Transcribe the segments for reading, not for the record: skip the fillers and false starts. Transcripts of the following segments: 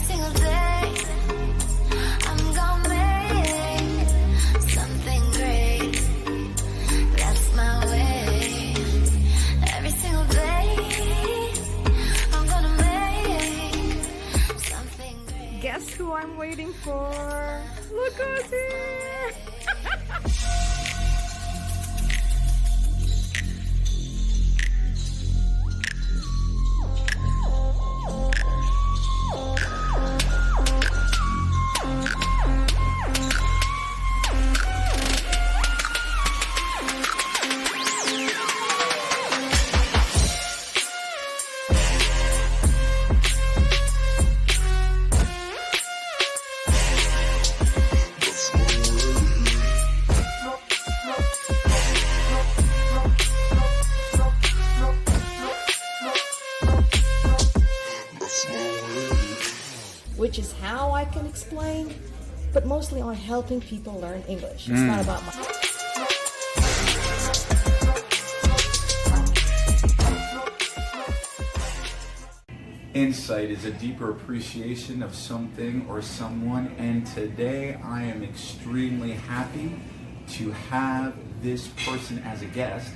single day, I'm gonna make something great. That's my way. Every single day, I'm gonna make something great. Guess who I'm waiting for? Look who's here! Which is how I can explain, but mostly on helping people learn English. It's not about my... Insight is a deeper appreciation of something or someone, and today I am extremely happy to have this person as a guest.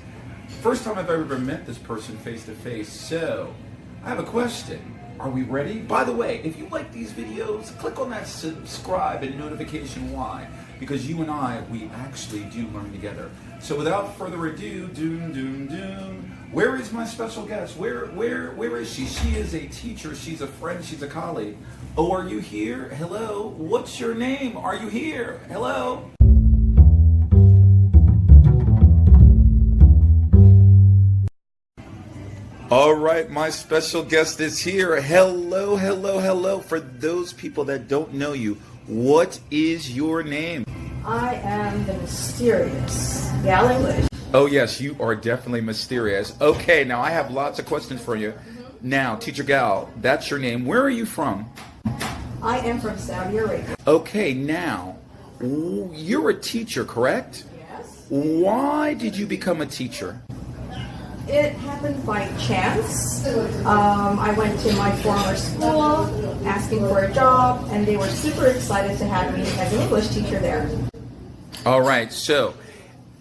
First time I've ever met this person face to face, so I have a question. Are we ready? By the way, if you like these videos, click on that subscribe and notification why, because you and I, we actually do learn together. So without further ado, where is my special guest? Where is she? She is a teacher, she's a friend, she's a colleague. Oh, are you here? Hello? What's your name? Are you here? Hello? All right, my special guest is here. Hello, hello, hello. For those people that don't know you, what is your name? I am the mysterious gal English. Oh yes, you are definitely mysterious. Okay, now I have lots of questions for you. Now, Teacher Gal, that's your name. Where are you from? I am from Saudi Arabia. Okay, now, you're a teacher, correct? Yes. Why did you become a teacher? It happened by chance. I went to my former school asking for a job, and they were super excited to have me as an English teacher there. All right, so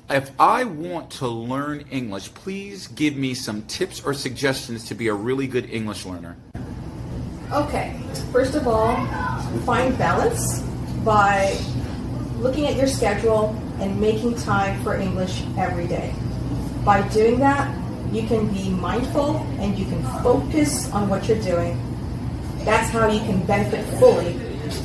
if I want to learn English, please give me some tips or suggestions to be a really good English learner. Okay, first of all, find balance by looking at your schedule and making time for English every day. By doing that, you can be mindful and you can focus on what you're doing. That's how you can benefit fully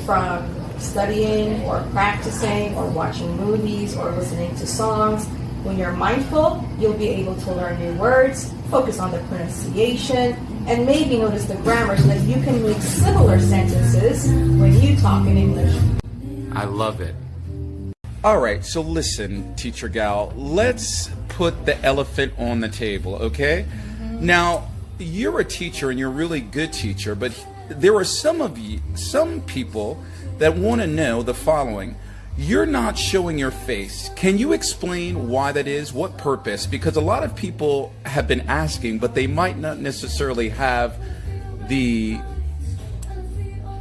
from studying or practicing or watching movies or listening to songs. When you're mindful, you'll be able to learn new words, focus on the pronunciation, and maybe notice the grammar so that you can make similar sentences when you talk in English. I love it. All right, so listen, Teacher Gal, let's put the elephant on the table, okay? Now, you're a teacher and you're a really good teacher, but there are some people that want to know the following. You're not showing your face. Can you explain why that is? What purpose? Because a lot of people have been asking, but they might not necessarily have the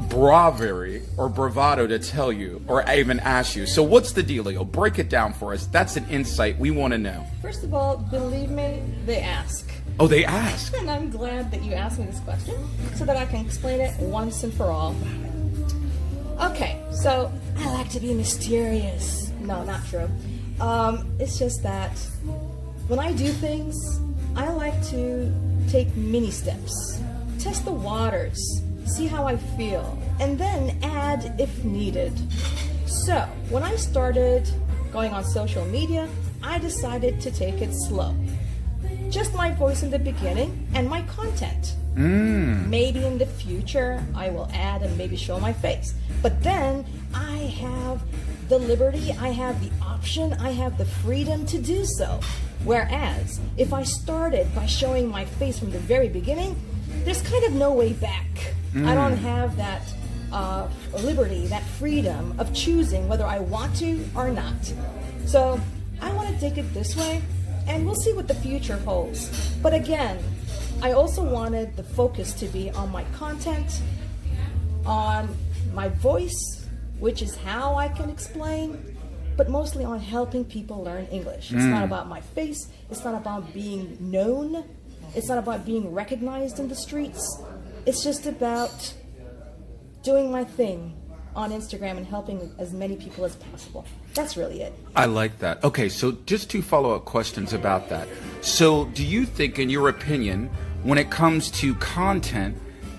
bravery or bravado to tell you or even ask you. So what's the dealio? Break it down for us. That's an insight we want to know. First of all, believe me, they ask. Oh, they ask. And I'm glad that you asked me this question so that I can explain it once and for all. Okay, so I like to be mysterious. No, not true. It's just that when I do things, I like to take mini steps, test the waters, see how I feel, and then add if needed. So when I started going on social media, I decided to take it slow. Just my voice in the beginning and my content. Maybe in the future I will add and maybe show my face. But then I have the liberty, I have the option, I have the freedom to do so. Whereas if I started by showing my face from the very beginning, there's kind of no way back. I don't have that liberty, that freedom of choosing whether I want to or not. So I want to take it this way, and we'll see what the future holds. But again, I also wanted the focus to be on my content on my voice, which is how I can explain, but mostly on helping people learn English. It's not about my face. It's not about being known. It's not about being recognized in the streets. It's just about doing my thing on Instagram and helping as many people as possible. That's really it. I like that. Okay, so just two follow-up questions about that. So do you think, in your opinion, when it comes to content,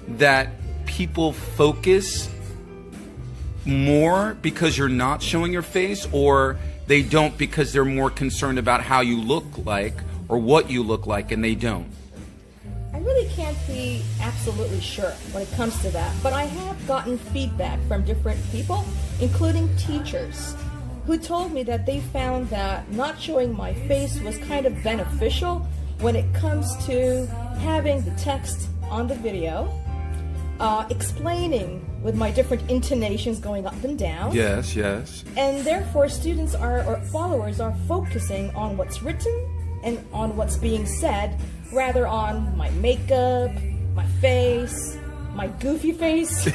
that people focus more because you're not showing your face, or they don't because they're more concerned about how you look like or what you look like, and they don't? I really can't be absolutely sure when it comes to that, but I have gotten feedback from different people, including teachers, who told me that they found that not showing my face was kind of beneficial when it comes to having the text on the video, explaining with my different intonations going up and down. Yes, yes. And therefore students or followers are focusing on what's written and on what's being said, rather on my makeup, my face, my goofy face,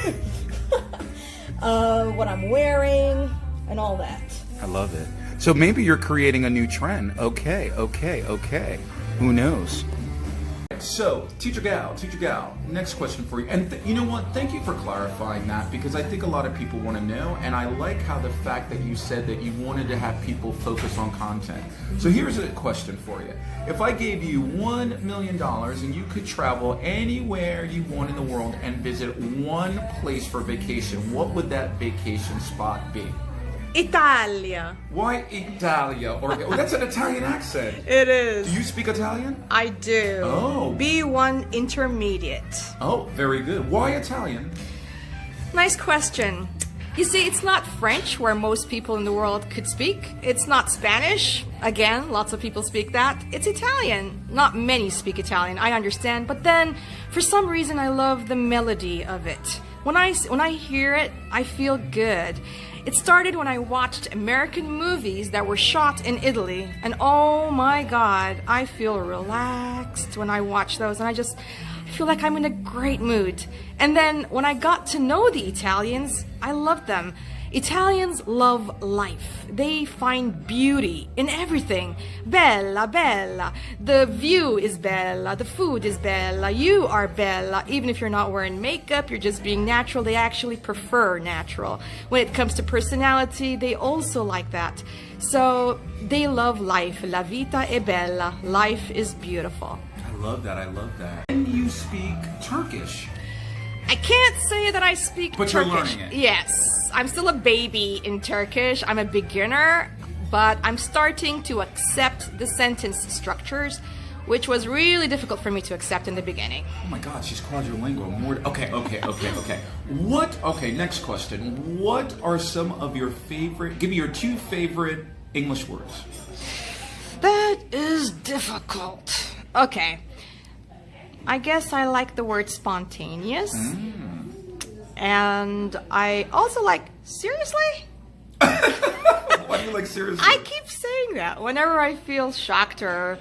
what I'm wearing, and all that. I love it. So maybe you're creating a new trend. Okay. Who knows? So, Teacher Gal, next question for you. And you know what? Thank you for clarifying that, because I think a lot of people want to know, and I like how the fact that you said that you wanted to have people focus on content. So here's a question for you. If I gave you $1 million and you could travel anywhere you want in the world and visit one place for vacation, what would that vacation spot be? Italia. Why Italia? Or that's an Italian accent. It is. Do you speak Italian? I do. Oh. B1 intermediate. Oh, very good. Why Italian? Nice question. You see, it's not French, where most people in the world could speak. It's not Spanish. Again, lots of people speak that. It's Italian. Not many speak Italian, I understand. But then, for some reason, I love the melody of it. When I hear it, I feel good. It started when I watched American movies that were shot in Italy, and oh my God, I feel relaxed when I watch those, and I feel like I'm in a great mood. And then when I got to know the Italians, I loved them. Italians love life. They find beauty in everything. Bella, bella. The view is bella. The food is bella. You are bella. Even if you're not wearing makeup, you're just being natural. They actually prefer natural. When it comes to personality, they also like that. So they love life. La vita è bella. Life is beautiful. I love that. And you speak Turkish. I can't say that I speak But Turkish. you're learning it. Yes. I'm still a baby in Turkish. I'm a beginner, but I'm starting to accept the sentence structures, which was really difficult for me to accept in the beginning. Oh my God, she's quadrilingual. Okay, next question. What are some of your favorite, give me your two favorite English words. That is difficult. Okay. I guess I like the word spontaneous. And I also like seriously. Why do you like seriously? I keep saying that whenever I feel shocked, or,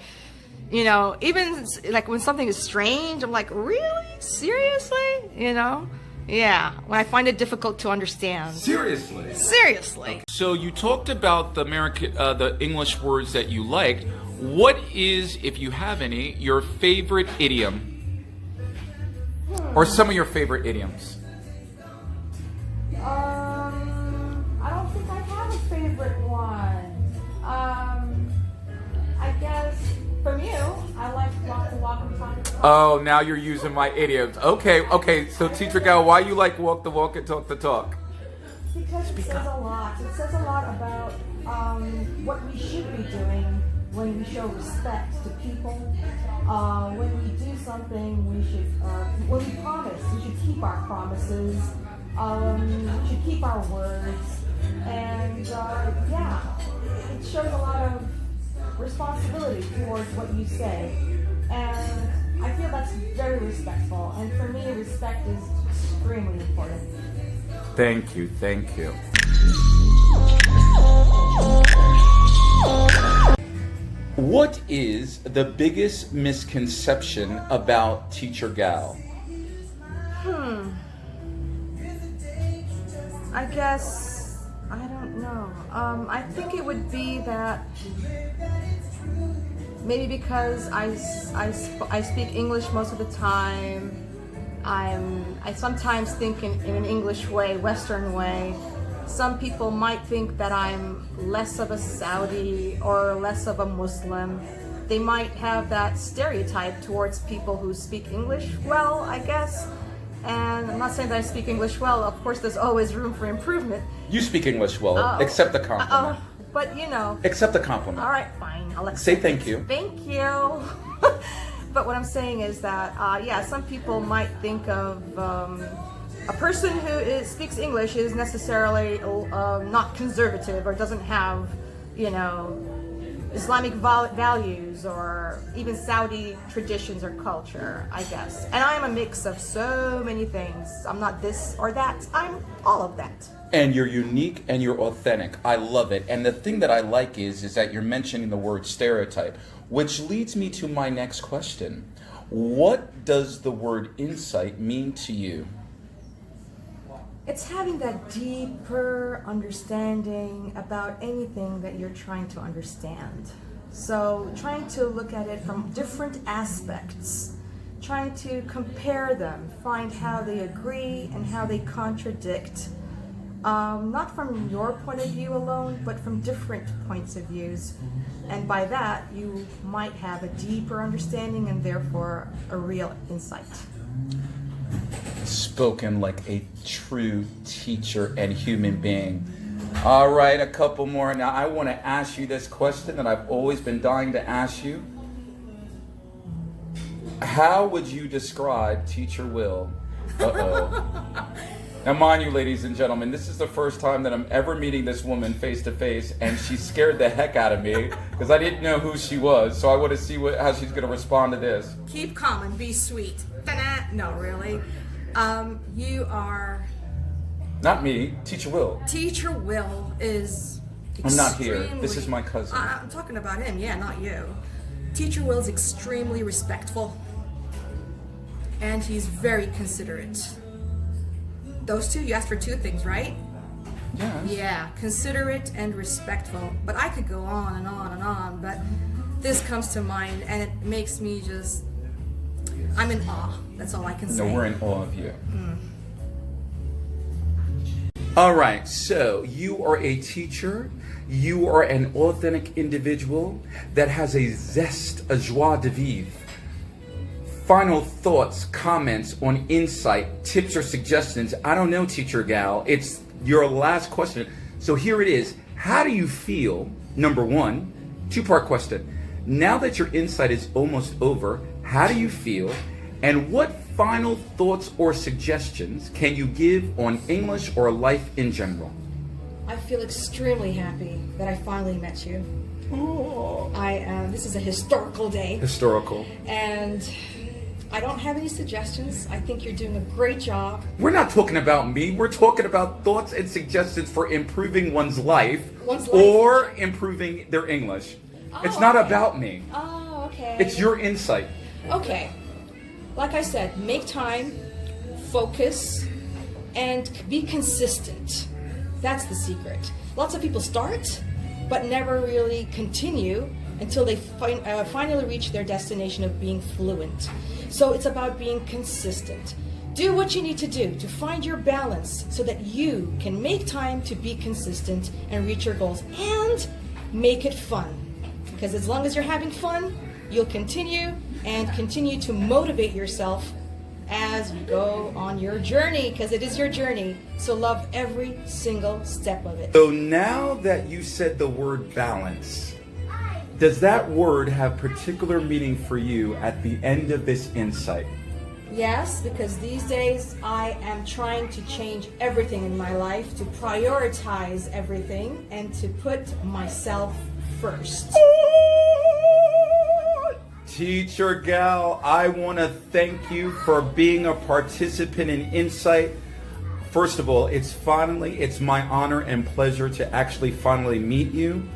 you know, even like when something is strange, I'm like, really? Seriously? You know? Yeah, when I find it difficult to understand. Seriously? Seriously. Okay. So you talked about the English words that you liked. What is, if you have any, your favorite idiom? Or some of your favorite idioms? I don't think I have a favorite one. I guess from you, I like walk the walk and talk the talk. Oh, now you're using my idioms. Okay. So Teacher Gal, why you like walk the walk and talk the talk? Because it says a lot. It says a lot about what we should be doing when we show respect to people. When we do something, we should, when we promise, we should keep our promises. We should keep our words. And it shows a lot of responsibility towards what you say. And I feel that's very respectful. And for me, respect is extremely important. Thank you. What is the biggest misconception about Teacher Gal? I guess, I don't know. I think it would be that maybe because I speak English most of the time, I sometimes think in an English way, Western way. Some people might think that I'm less of a Saudi or less of a Muslim. They might have that stereotype towards people who speak English well, I guess. And I'm not saying that I speak English well. Of course, there's always room for improvement. You speak English well. Accept the compliment. But you know. Accept the compliment. All right, fine. I'll accept Say thank you. Thank you. But what I'm saying is that, yeah, some people might think of a person who speaks English is necessarily not conservative or doesn't have, you know, Islamic values or even Saudi traditions or culture, I guess. And I'm a mix of so many things. I'm not this or that. I'm all of that. And you're unique and you're authentic. I love it. And the thing that I like is that you're mentioning the word stereotype, which leads me to my next question. What does the word insight mean to you? It's having that deeper understanding about anything that you're trying to understand. So trying to look at it from different aspects, trying to compare them, find how they agree and how they contradict. Not from your point of view alone, but from different points of views. And by that, you might have a deeper understanding and therefore a real insight. Spoken like a true teacher and human being. All right, a couple more. Now, I want to ask you this question that I've always been dying to ask you. How would you describe Teacher Will? Uh-oh. Now, mind you, ladies and gentlemen, this is the first time that I'm ever meeting this woman face to face, and she scared the heck out of me because I didn't know who she was. So I want to see how she's going to respond to this. Keep calm and be sweet. Ta-da! No, really. You are... Not me, Teacher Will. Teacher Will is I'm not here. This is my cousin. I'm talking about him, yeah, not you. Teacher Will is extremely respectful. And he's very considerate. Those two, you asked for two things, right? Yes. Yeah, considerate and respectful. But I could go on and on and on, but this comes to mind and it makes me just... I'm in awe. That's all I can say. No, we're in awe of you. All right, so you are a teacher. You are an authentic individual that has a zest, a joie de vivre. Final thoughts, comments on insight, tips or suggestions. I don't know, Teacher Gal. It's your last question. So here it is. How do you feel, number one, two-part question. Now that your insight is almost over, how do you feel? And what final thoughts or suggestions can you give on English or life in general? I feel extremely happy that I finally met you. Oh. This is a historical day. Historical. And I don't have any suggestions. I think you're doing a great job. We're not talking about me. We're talking about thoughts and suggestions for improving one's life, or improving their English. Oh, it's not okay. about me. Oh, okay. It's your insight. Okay. Like I said, make time, focus, and be consistent. That's the secret. Lots of people start, but never really continue until they finally reach their destination of being fluent. So it's about being consistent. Do what you need to do to find your balance so that you can make time to be consistent and reach your goals, and make it fun. Because as long as you're having fun, you'll continue to motivate yourself as you go on your journey, because it is your journey. So love every single step of it. So now that you said the word balance, does that word have particular meaning for you at the end of this insight? Yes, because these days I am trying to change everything in my life, to prioritize everything, and to put myself first. Teacher Gal, I want to thank you for being a participant in Insight. First of all, it's my honor and pleasure to actually finally meet you.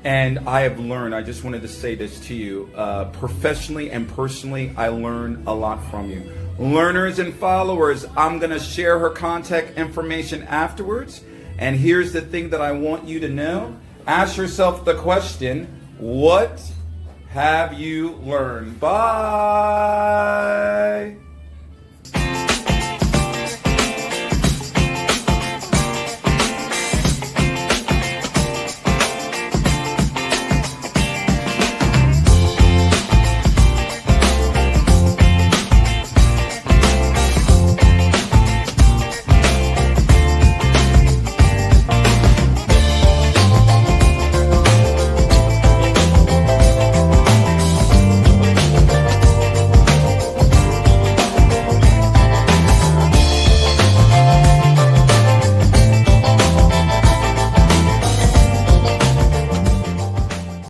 And I have learned, I just wanted to say this to you, professionally and personally, I learned a lot from you. Learners and followers, I'm going to share her contact information afterwards. And here's the thing that I want you to know. Ask yourself the question, what have you learned? Bye.